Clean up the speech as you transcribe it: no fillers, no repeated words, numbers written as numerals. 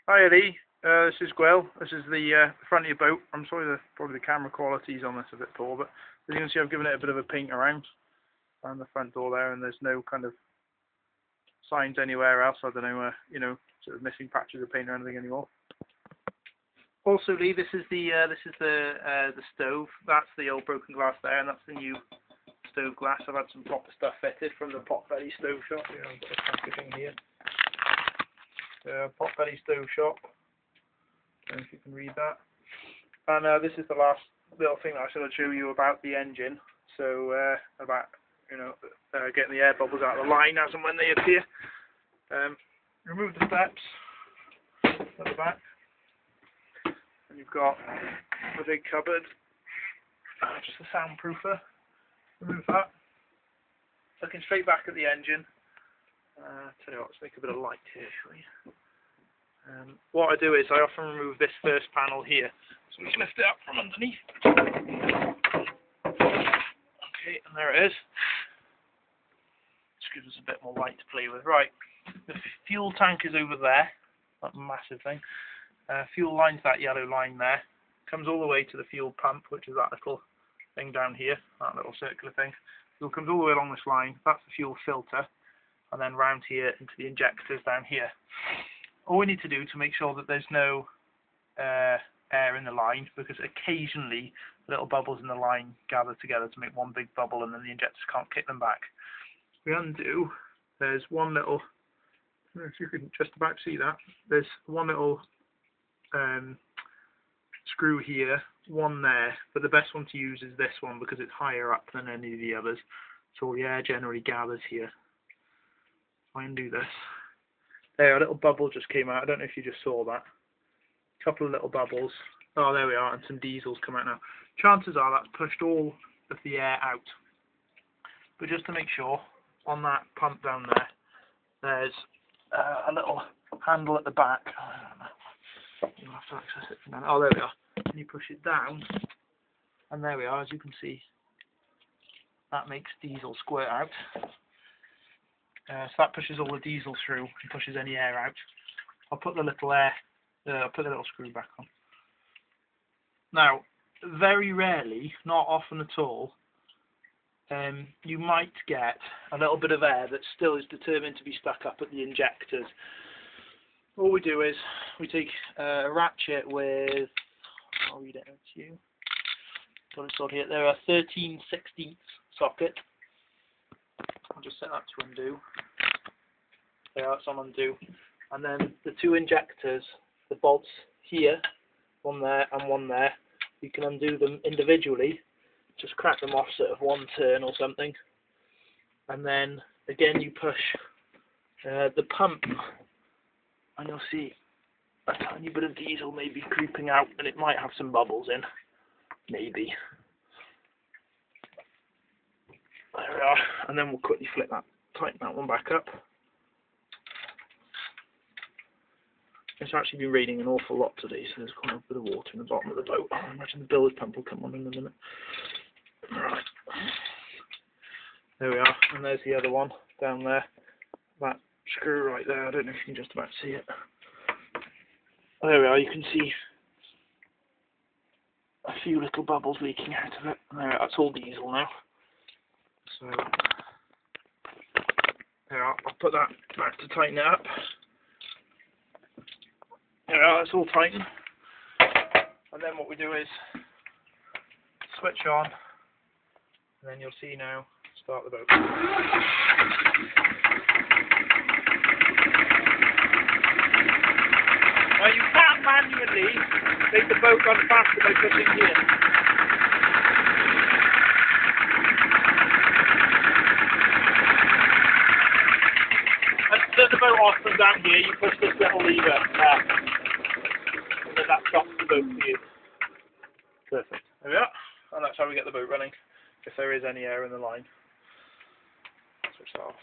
Hi Eddie, this is Gwell. This is the front of your boat. I'm sorry, probably the camera quality's on this a bit poor, but as you can see I've given it a bit of a paint around the front door there, and there's no kind of signs anywhere else. I don't know, sort of missing patches of paint or anything anymore. Also, Lee, this is the stove. That's the old broken glass there, and that's the new stove glass. I've had some proper stuff fitted from the Potbelly stove shop. I've got a packaging here. Potbelly stove shop. I don't know if you can read that. And this is the last little thing that I sort of show you about the engine. So about getting the air bubbles out of the line as and when they appear. Remove the steps at the back, and you've got a big cupboard, just a soundproofer. Remove that. Looking straight back at the engine. Tell you what, let's make a bit of light here, shall we? What I do is I often remove this first panel here, so we just lift it up from underneath. Okay, and there it is. Just gives us a bit more light to play with. Right, the fuel tank is over there, that massive thing. Fuel line's that yellow line there. Comes all the way to the fuel pump, which is that little thing down here, that little circular thing. Fuel comes all the way along this line. That's the fuel filter. And then round here into the injectors down here. All we need to do to make sure that there's no air in the line, because occasionally little bubbles in the line gather together to make one big bubble, and then the injectors can't kick them back. We undo. There's one little, I don't know if you can just about see that. There's one little screw here, one there, but the best one to use is this one because it's higher up than any of the others, so the air generally gathers here. I undo this. There, a little bubble just came out. I don't know if you just saw that. A couple of little bubbles. Oh, there we are, and some diesels come out now. Chances are that's pushed all of the air out. But just to make sure, on that pump down there, there's a little handle at the back. You'll have to access it from down. Oh, there we are. And you push it down, and there we are. As you can see, that makes diesel squirt out. So that pushes all the diesel through and pushes any air out. I'll put the little I'll put the little screw back on. Now, very rarely, not often at all, you might get a little bit of air that still is determined to be stuck up at the injectors. All we do is we take a ratchet with, I'll read it out to you. Got it on here. There are 13/16 socket. I'll just set that to undo. There, that's on undo. And then the two injectors, the bolts here, one there and one there, you can undo them individually. Just crack them off sort of one turn or something. And then again you push the pump, and you'll see a tiny bit of diesel maybe creeping out, and it might have some bubbles in. Maybe. There we are, and then we'll quickly flip that, tighten that one back up. It's actually been raining an awful lot today, so there's quite a bit of water in the bottom of the boat. I imagine the bilge pump will come on in a minute. Right. There we are, and there's the other one down there. That screw right there, I don't know if you can just about see it. There we are, you can see a few little bubbles leaking out of it. There, that's all diesel now. So, there, I'll put that back to tighten it up. There we are, it's all tightened. And then what we do is switch on, and then you'll see now, start the boat. Now you can't manually make the boat run faster by pushing here. Turn the boat off from down here, you push this little lever there, and then that stops the boat for you. Perfect. There we are, and that's how we get the boat running, if there is any air in the line. Switch that off.